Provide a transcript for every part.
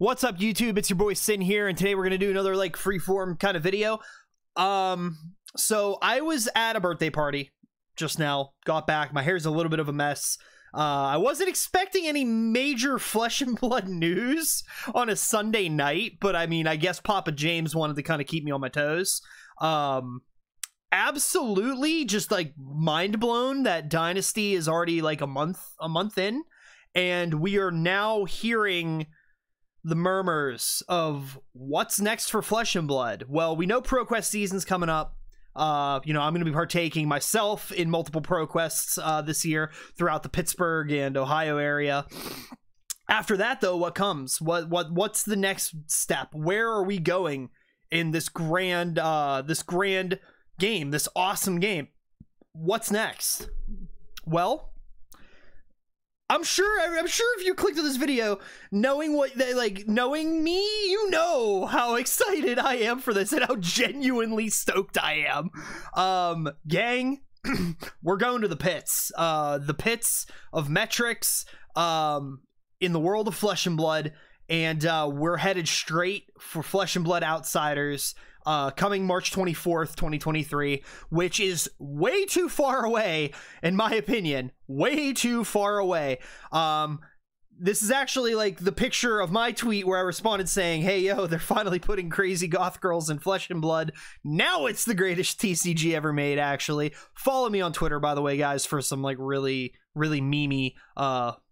What's up, YouTube? It's your boy Sin here, and today we're gonna do another like freeform kind of video. So I was at a birthday party just now, got back. My hair's a little bit of a mess. I wasn't expecting any major flesh and blood news on a Sunday night, but I mean, I guess Papa James wanted to kind of keep me on my toes. Absolutely just like mind blown that Dynasty is already like a month in, and we are now hearing the murmurs of what's next for Flesh and Blood. Well, we know ProQuest season's coming up. You know, I'm going to be partaking myself in multiple ProQuests this year throughout the Pittsburgh and Ohio area. After that, though, what comes? What's the next step? Where are we going in this grand game, this awesome game? What's next? Well, I'm sure if you clicked on this video, knowing knowing me, you know how excited I am for this and how genuinely stoked I am. Gang, we're going to the pits. The pits of metrics in the world of Flesh and Blood, and we're headed straight for Flesh and Blood Outsiders coming March 24th, 2023, which is way too far away, in my opinion. Way too far away. This is actually like the picture of my tweet where I responded saying, hey, yo, they're finally putting crazy goth girls in Flesh and Blood. Now it's the greatest TCG ever made, actually. Follow me on Twitter, by the way, guys, for some like really memey,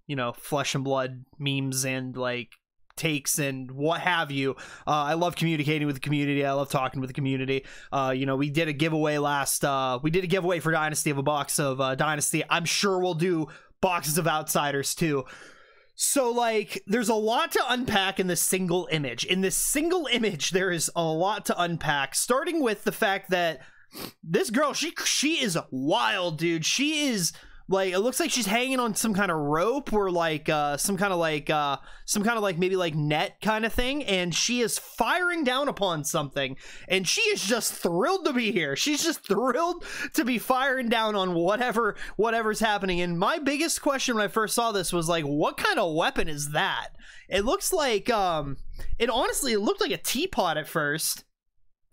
you know, Flesh and Blood memes and like takes and what have you. I love communicating with the community. I love talking with the community. You know, we did a giveaway we did a giveaway for Dynasty of a box of Dynasty. I'm sure we'll do boxes of Outsiders too. So like, there's a lot to unpack in this single image. In this single image, there is a lot to unpack, starting with the fact that this girl, she is wild, dude. She is like, it looks like she's hanging on some kind of rope or like some kind of like maybe like net kind of thing, and she is firing down upon something, and she is just thrilled to be here. She's just thrilled to be firing down on whatever's happening. And my biggest question when I first saw this was like, what kind of weapon is that? It looks like it looked like a teapot at first.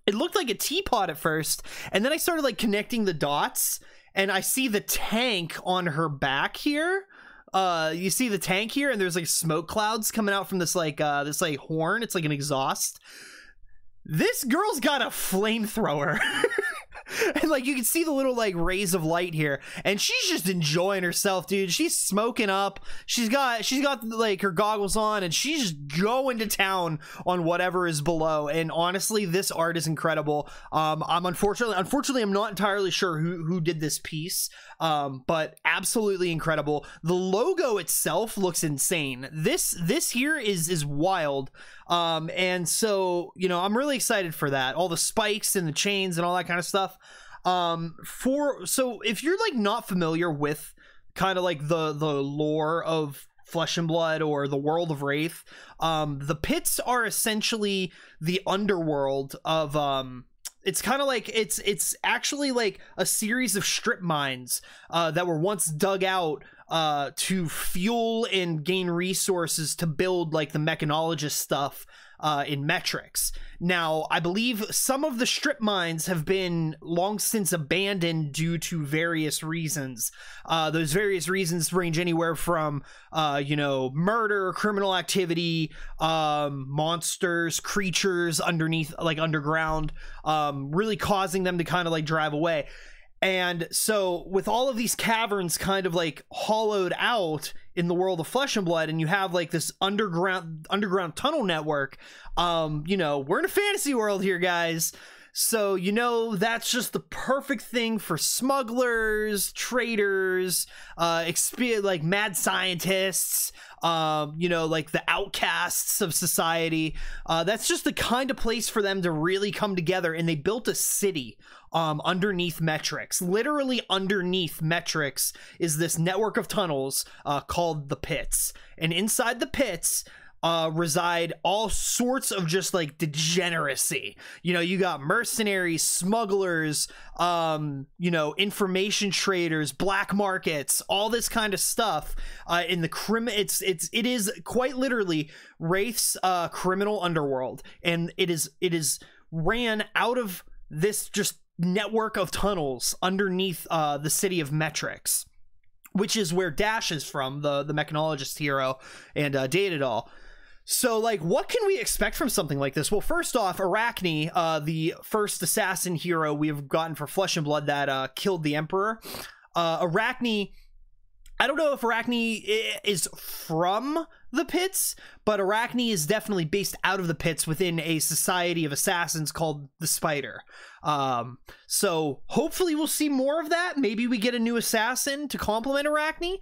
It looked like a teapot at first, and then I started like connecting the dots, and I see the tank on her back here. You see the tank here, and there's like smoke clouds coming out from this like horn. It's like an exhaust. This girl's got a flamethrower. And like, you can see the little like rays of light here, and she's just enjoying herself, dude. She's smoking up. She's got like her goggles on, and she's just going to town on whatever is below. And honestly, this art is incredible. Unfortunately, I'm not entirely sure who did this piece, but absolutely incredible. The logo itself looks insane. This here is wild. And so, you know, I'm really excited for that. All the spikes and the chains and all that kind of stuff. So if you're like not familiar with kind of like the lore of Flesh and Blood or the world of Wraith, the pits are essentially the underworld of, it's kind of like, it's actually like a series of strip mines that were once dug out to fuel and gain resources to build like the mechanologist stuff in metrics. Now, I believe some of the strip mines have been long since abandoned due to various reasons. Those various reasons range anywhere from you know, murder, criminal activity, monsters, creatures underneath, like underground, really causing them to kind of like drive away. And so with all of these caverns kind of like hollowed out in the world of Flesh and Blood, and you have like this underground tunnel network, you know, we're in a fantasy world here, guys. So, you know, that's just the perfect thing for smugglers, traders, like mad scientists, you know, like the outcasts of society. That's just the kind of place for them to really come together. And they built a city underneath metrics. Literally underneath metrics is this network of tunnels called the pits. And inside the pits, reside all sorts of just like degeneracy. You know, you got mercenaries, smugglers, you know, information traders, black markets, all this kind of stuff in the it is quite literally Wraith's criminal underworld, and it is ran out of this just network of tunnels underneath the city of Metrix, which is where Dash is from, the mechanologist hero, and Datadol. So, like, what can we expect from something like this? Well, first off, Arachne, the first assassin hero we have gotten for Flesh and Blood that killed the Emperor. Arachne, I don't know if Arachne is from the pits, but Arachne is definitely based out of the pits within a society of assassins called the Spider. So hopefully we'll see more of that. Maybe we get a new assassin to complement Arachne.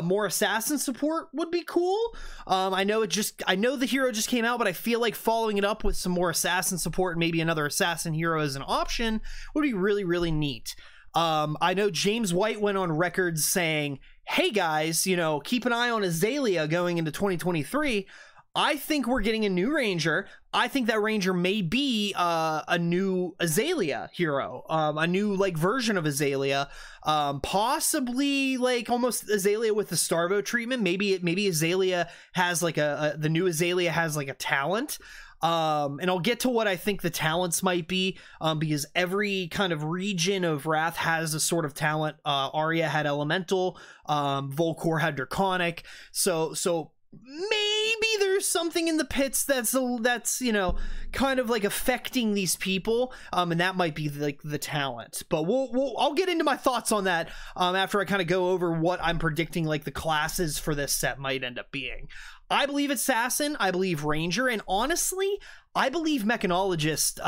More assassin support would be cool. I know the hero just came out, but I feel like following it up with some more assassin support and maybe another assassin hero as an option would be really, really neat. I know James White went on record saying, hey guys, you know, keep an eye on Azalea going into 2023. I think we're getting a new Ranger. I think that Ranger may be a new Azalea hero, a new like version of Azalea, possibly like almost Azalea with the Starvo treatment. Maybe Azalea has like the new Azalea has like a talent. And I'll get to what I think the talents might be, because every kind of region of Wrath has a sort of talent. Arya had Elemental, Volcor had Draconic, so maybe there's something in the pits that's you know, kind of like affecting these people, and that might be like the talent. But I'll get into my thoughts on that after I kind of go over what I'm predicting like the classes for this set might end up being. I believe Assassin, I believe Ranger, and honestly, I believe Mechanologist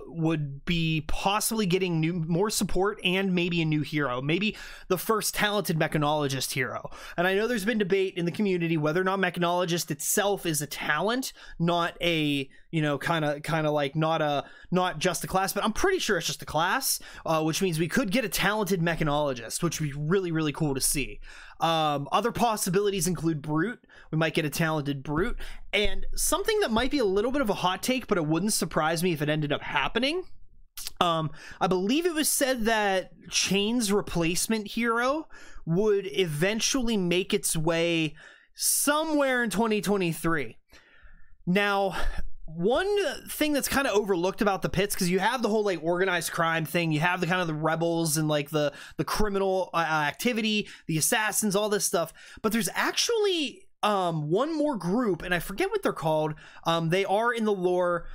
would be possibly getting more support and maybe a new hero, maybe the first talented Mechanologist hero. And I know there's been debate in the community whether or not Mechanologist itself is a talent, not a, you know, kind of like not just a class, but I'm pretty sure it's just a class, which means we could get a talented Mechanologist, which would be really, really cool to see. Other possibilities include Brute. We might get a talented Brute, and something that might be a little bit of a hot take, but it wouldn't surprise me if it ended up happening. I believe it was said that Chain's replacement hero would eventually make its way somewhere in 2023. Now, one thing that's kind of overlooked about the pits, because you have the whole like organized crime thing, you have the kind of the rebels and like the criminal activity, the assassins, all this stuff, but there's actually one more group, and I forget what they're called. They are in the lore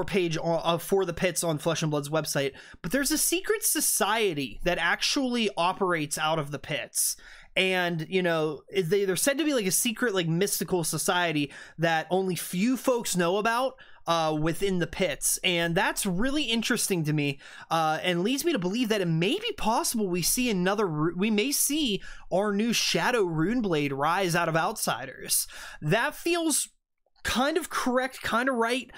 page for the pits on Flesh and Blood's website, but there's a secret society that actually operates out of the pits. And, you know, they're said to be like a secret, like mystical society that only few folks know about within the pits. And that's really interesting to me, and leads me to believe that it may be possible we may see our new Shadow Runeblade rise out of Outsiders. That feels kind of correct, kind of right.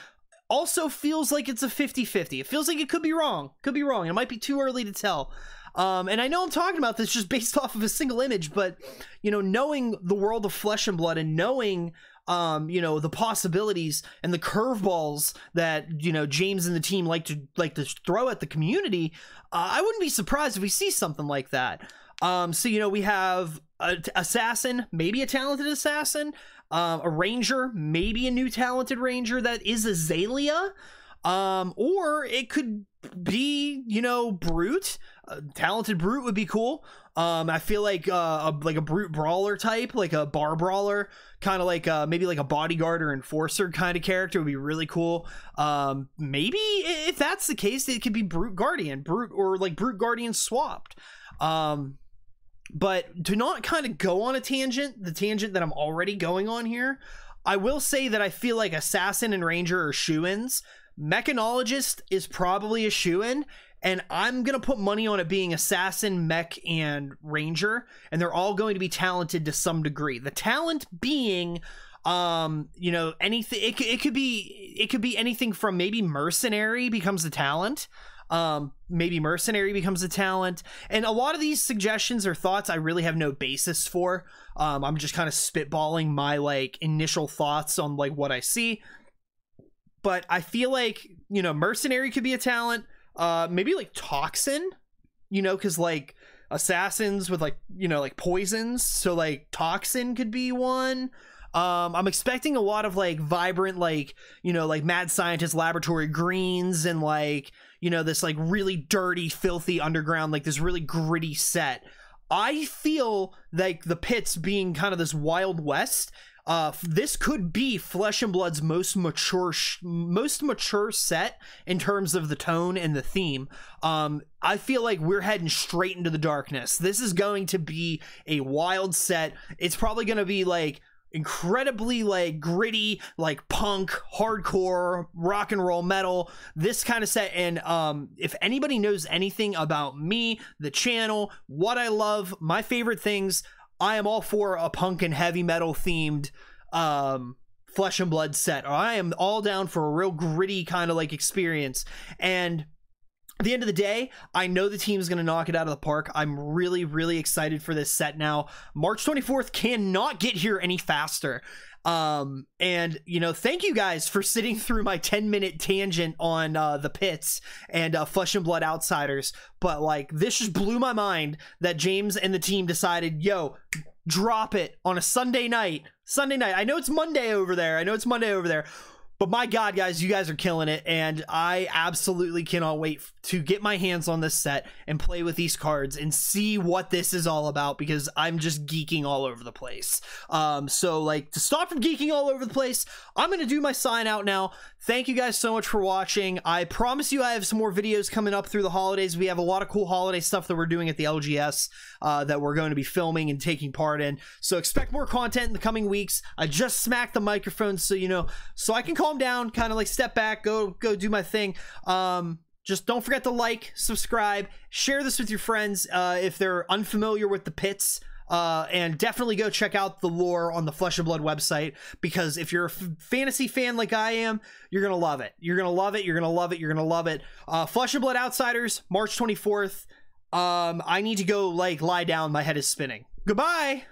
Also feels like it's a 50-50. It feels like it could be wrong. It might be too early to tell. And I know I'm talking about this just based off of a single image, but, you know, knowing the world of Flesh and Blood and knowing, you know, the possibilities and the curveballs that, you know, James and the team like to throw at the community, I wouldn't be surprised if we see something like that. So, you know, we have an assassin, maybe a talented assassin, a ranger, maybe a new talented ranger that is Azalea, or it could be, you know, Brute. Talented Brute would be cool. I feel like a Brute brawler type, like a bar brawler, kind of like maybe like a bodyguard or enforcer kind of character would be really cool. Maybe if that's the case, it could be Brute Guardian, Brute Guardian swapped. But to not kind of go on the tangent that I'm already going on here, I will say that I feel like Assassin and Ranger are shoo-ins. Mechanologist is probably a shoo-in, and I'm gonna put money on it being Assassin, Mech, and Ranger, and they're all going to be talented to some degree. The talent being, you know, anything. It could be anything from maybe Mercenary becomes a talent. Maybe Mercenary becomes a talent. And a lot of these suggestions or thoughts I really have no basis for. I'm just kind of spitballing my like initial thoughts on like what I see. But I feel like, you know, Mercenary could be a talent. Maybe like Toxin, you know, because like assassins with like, you know, like poisons, so like Toxin could be one. I'm expecting a lot of like vibrant, like, you know, like mad scientist laboratory greens and like, you know, this like really dirty, filthy underground, like this really gritty set. I feel like the pits being kind of this Wild West, this could be Flesh and Blood's most mature set in terms of the tone and the theme. I feel like we're heading straight into the darkness. This is going to be a wild set. It's probably going to be like incredibly like gritty, like punk, hardcore, rock and roll, metal, this kind of set. And if anybody knows anything about me, the channel, what I love, my favorite things, I am all for a punk and heavy metal themed Flesh and Blood set. I am all down for a real gritty kind of like experience. And at the end of the day, I know the team's going to knock it out of the park. I'm really, really excited for this set now. March 24th cannot get here any faster. And, you know, thank you guys for sitting through my 10-minute tangent on the pits and Flesh and Blood Outsiders. But, like, this just blew my mind that James and the team decided, yo, drop it on a Sunday night. I know it's Monday over there. But my God, guys, you guys are killing it, and I absolutely cannot wait to get my hands on this set and play with these cards and see what this is all about, because I'm just geeking all over the place. So, like, to stop from geeking all over the place, I'm going to do my sign out now. Thank you guys so much for watching. I promise you I have some more videos coming up through the holidays. We have a lot of cool holiday stuff that we're doing at the LGS that we're going to be filming and taking part in. So expect more content in the coming weeks. I just smacked the microphone so, you know, so I can calm down, kind of like step back, go do my thing. Just don't forget to like, subscribe, share this with your friends if they're unfamiliar with the pits. And definitely go check out the lore on the Flesh and Blood website, because if you're a fantasy fan like I am, you're gonna love it. You're gonna love it. Flesh and Blood Outsiders, March 24th. I need to go like lie down. My head is spinning. Goodbye.